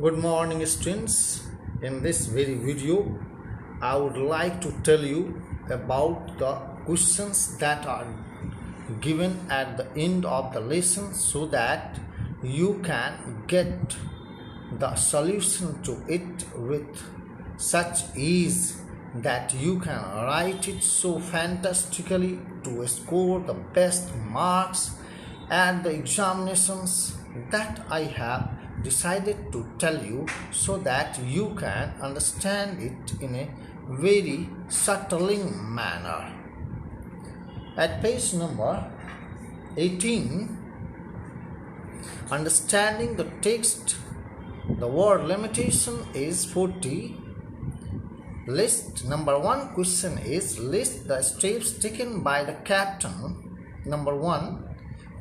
Good morning, students. In this very video, I would like to tell you about the questions that are given at the end of the lesson so that you can get the solution to it with such ease that you can write it so fantastically to score the best marks at the examinations that I have decided to tell you so that you can understand it in a very subtling manner. At page number 18, understanding the text, the word limitation is 40. List number 1 question is list the steps taken by the captain. Number 1,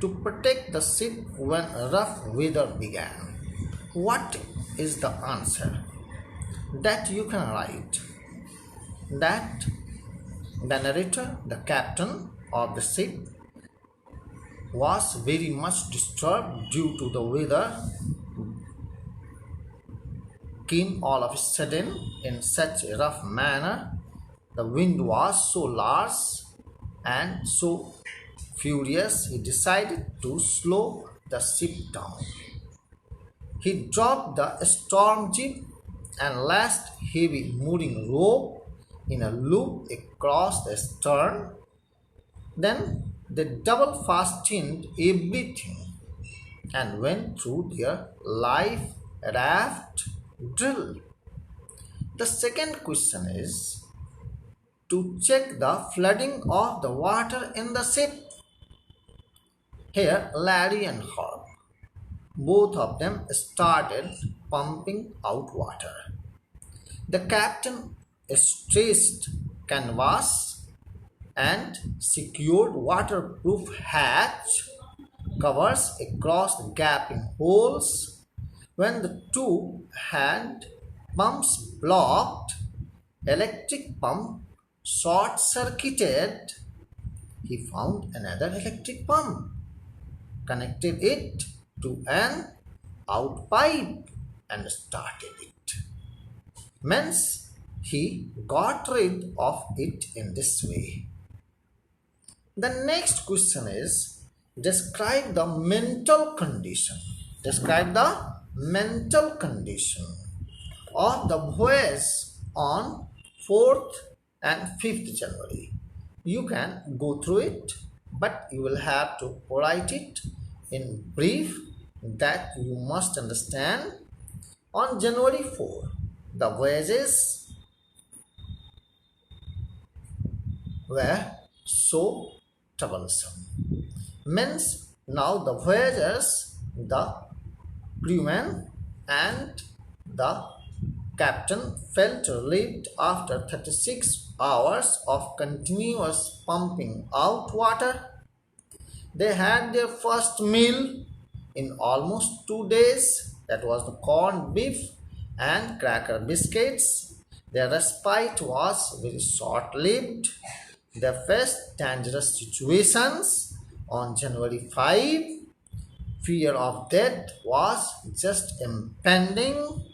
to protect the ship when rough weather began. What is the answer? That you can write. That the narrator, the captain of the ship, was very much disturbed due to the weather came all of a sudden in such a rough manner. The wind was so large and so furious, he decided to slow the ship down. He dropped the storm jib and lashed heavy mooring rope in a loop across the stern. Then they double fastened everything and went through their life raft drill. The second question is to check the flooding of the water in the ship. Here, Larry and Herb, both of them started pumping out water. The captain stretched canvas and secured waterproof hatch covers across the gaping holes. When the two hand pumps blocked, electric pump short-circuited, he found another electric pump, connected it to an out pipe and started it. Means he got rid of it in this way. The next question is describe the mental condition. Describe the mental condition of the voyage on 4th and 5th January. You can go through it, but you will have to write it in brief that you must understand. On January 4, the voyages were so troublesome. Means now the voyagers, the crewmen and the captain felt relieved after 36 hours of continuous pumping out water. They had their first meal in almost 2 days, that was the corned beef and cracker biscuits. Their respite was very short lived. They faced dangerous situations. On January 5, fear of death was just impending.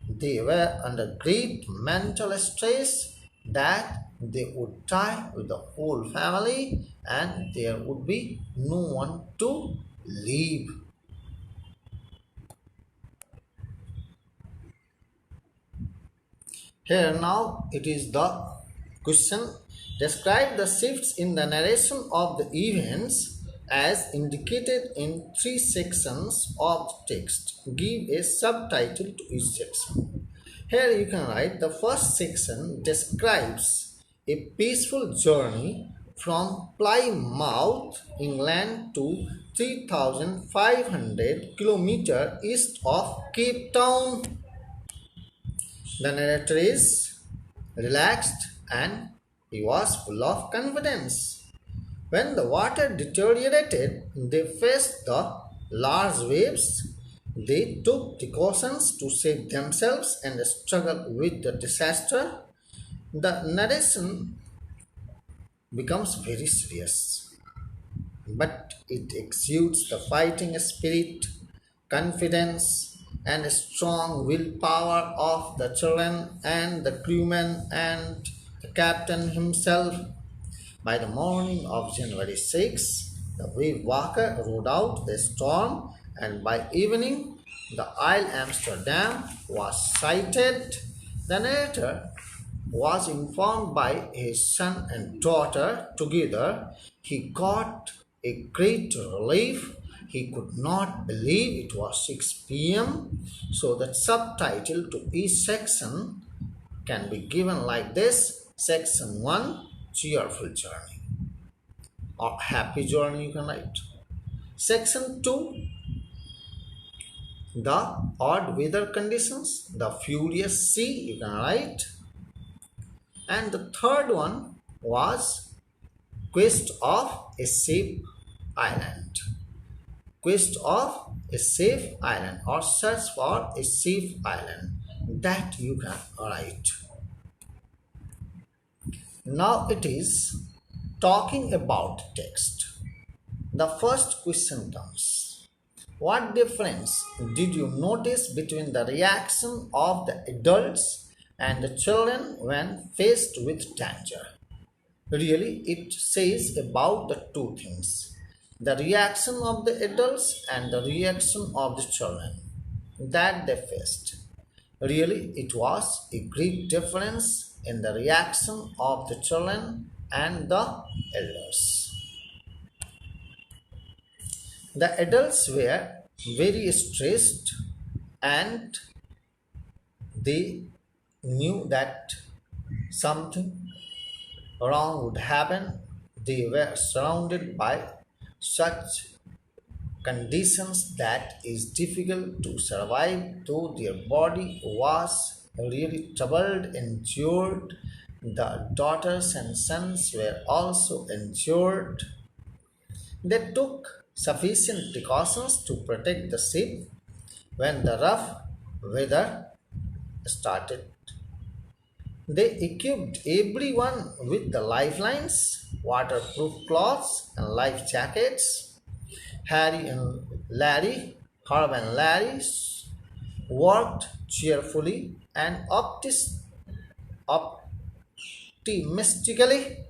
They were under great mental stress that they would die with the whole family and there would be no one to leave. Here now it is the question. Describe the shifts in the narration of the events as indicated in 3 sections of the text. Give a subtitle to each section. Here you can write the first section describes a peaceful journey from Plymouth, England to 3,500 km east of Cape Town. The narrator is relaxed and he was full of confidence. When the water deteriorated, they faced the large waves. They took precautions to save themselves and struggled with the disaster. The narration becomes very serious, but it exudes the fighting spirit, confidence, and strong willpower of the children and the crewmen and the captain himself. By the morning of January 6, the wave walker rode out the storm, and by evening, the Isle Amsterdam was sighted. The narrator was informed by his son and daughter together. He got a great relief. He could not believe it was 6 p.m. So the subtitle to each section can be given like this: Section 1, Cheerful Journey, or Happy Journey you can write. Section 2, the odd weather conditions, the furious sea you can write. And the third one was Quest of a Safe Island. Quest of a safe island, or search for a safe island, that you can write. Now it is talking about text. The first question comes: what difference did you notice between the reaction of the adults and the children when faced with danger? Really, it says about the two things: the reaction of the adults and the reaction of the children that they faced. Really, it was a great difference in the reaction of the children and the elders. The adults were very stressed, and they knew that something wrong would happen. They were surrounded by such conditions that is difficult to survive, though their body was really troubled, injured. The daughters and sons were also injured. They took sufficient precautions to protect the ship when the rough weather started. They equipped everyone with the lifelines, waterproof cloths, and life jackets. Harry and Larry, Herb and Larry worked cheerfully and optimistically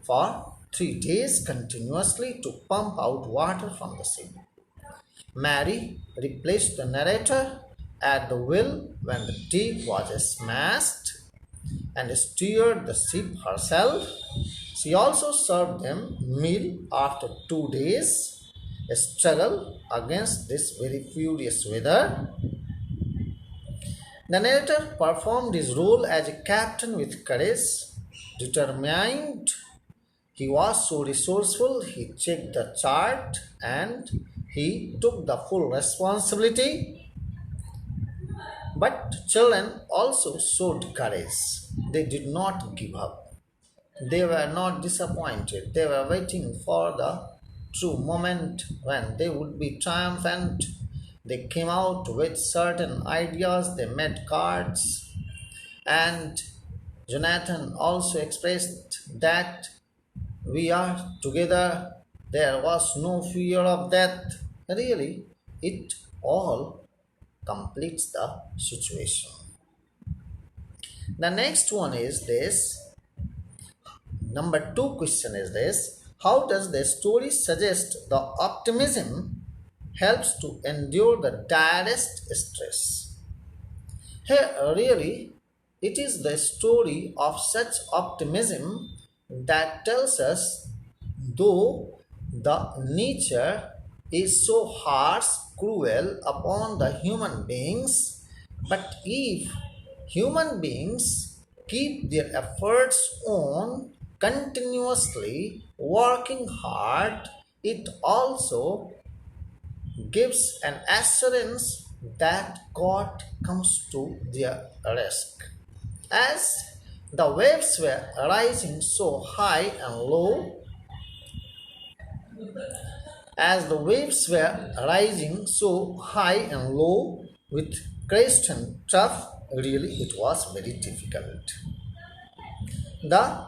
for 3 days continuously to pump out water from the sea. Mary replaced the narrator at the wheel when the deck was smashed and steered the ship herself. She also served them meal after 2 days struggle against this very furious weather. The narrator performed his role as a captain with courage, determined. He was so resourceful, he checked the chart and he took the full responsibility. But children also showed courage. They did not give up. They were not disappointed. They were waiting for the true moment when they would be triumphant. They came out with certain ideas, they made cards, and Jonathan also expressed that we are together, there was no fear of death. Really, it all completes the situation. The next one is this. Number 2 question is this: how does the story suggest the optimism helps to endure the direst stress? Here, really, it is the story of such optimism that tells us, though the nature is so harsh, cruel upon the human beings, but if human beings keep their efforts on, continuously working hard, it also gives an assurance that God comes to their rescue. As the waves were rising so high and low, as the waves were rising so high and low with crest and trough, really it was very difficult. The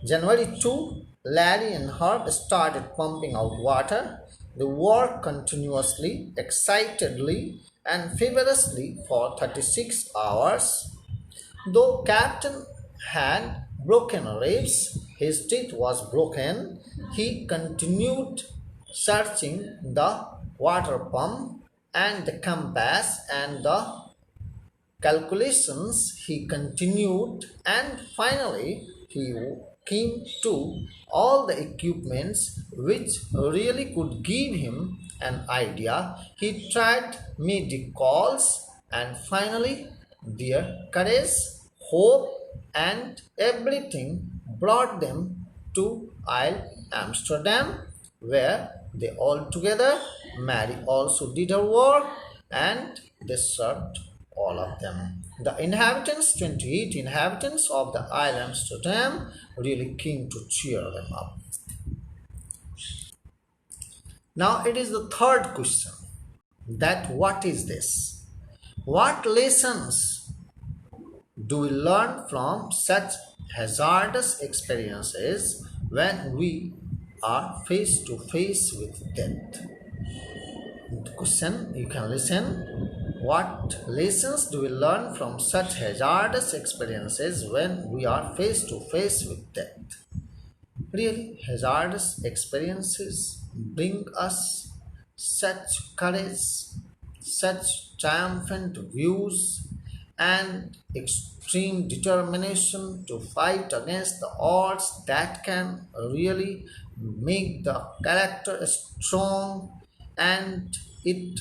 January 2, Larry and Herb started pumping out water. They worked continuously, excitedly, and feverishly for 36 hours. Though Captain had broken ribs, his teeth was broken, he continued searching the water pump and the compass and the calculations he continued, and finally he came to all the equipments which really could give him an idea. He tried made calls, and finally their courage, hope, and everything brought them to Isle Amsterdam, where they all together, Mary also did her work, and they served all of them. The inhabitants, 28 inhabitants of the Isle Amsterdam, really came to cheer them up. Now it is the third question, that what is this? What lessons do we learn from such hazardous experiences when we are face to face with death? The question, you can listen. What lessons do we learn from such hazardous experiences when we are face to face with death? Really, hazardous experiences bring us such courage, such triumphant views, and extreme determination to fight against the odds that can really make the character strong, and it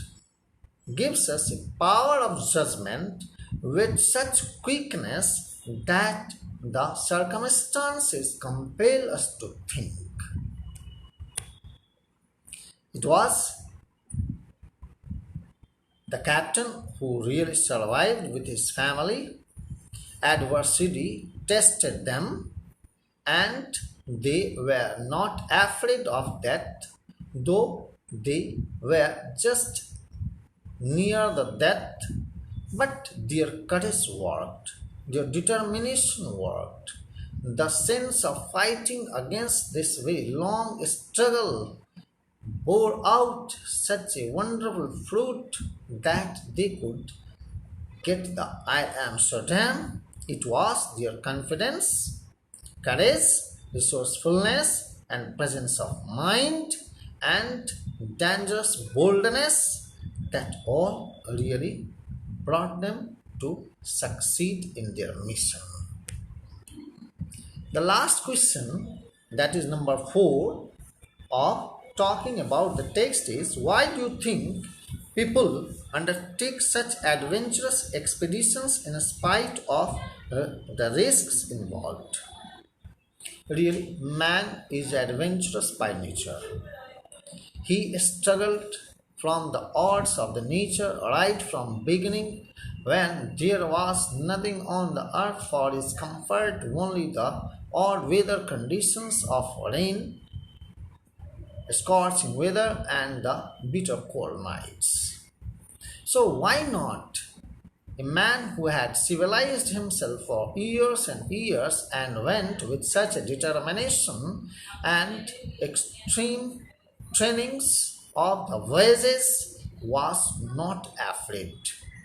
gives us a power of judgment with such quickness that the circumstances compel us to think. It was the captain who really survived with his family. Adversity tested them, and they were not afraid of death, though they were just near the death, but their courage worked, their determination worked. The sense of fighting against this very long struggle bore out such a wonderful fruit that they could get the Isle Amsterdam. It was their confidence, courage, resourcefulness, and presence of mind, and dangerous boldness that all really brought them to succeed in their mission. The last question, that is number 4 of talking about the text, is why do you think people undertake such adventurous expeditions in spite of the risks involved? Really, man is adventurous by nature. He struggled from the odds of the nature right from beginning, when there was nothing on the earth for his comfort, only the odd weather conditions of rain, scorching weather, and the bitter cold nights. So why not a man who had civilized himself for years and years and went with such a determination and extreme trainings of the voyages, was not afraid,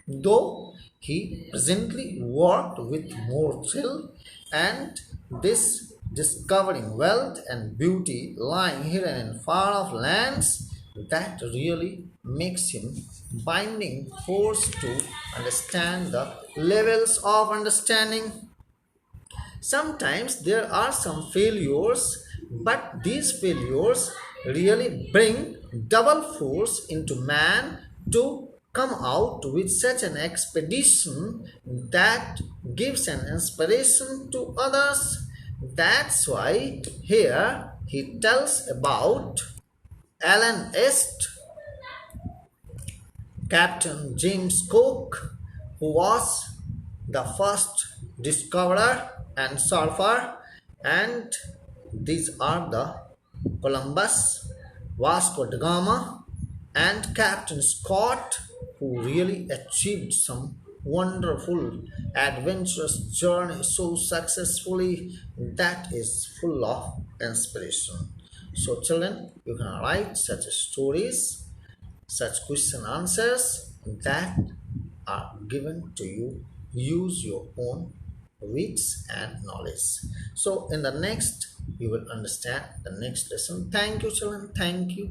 though he presently worked with more thrill, and this discovering wealth and beauty lying hidden in far off lands, that really makes him binding force to understand the levels of understanding. Sometimes there are some failures, but these failures really bring double force into man to come out with such an expedition that gives an inspiration to others. That's why here he tells about Alan Est, Captain James Cook, who was the first discoverer and surfer, and these are the Columbus, Vasco da Gama, and Captain Scott, who really achieved some wonderful adventurous journey so successfully that is full of inspiration. So children, you can write such stories, such question answers that are given to you. Use your own wits and knowledge. So, in the next, you will understand the next lesson. Thank you, children. Thank you.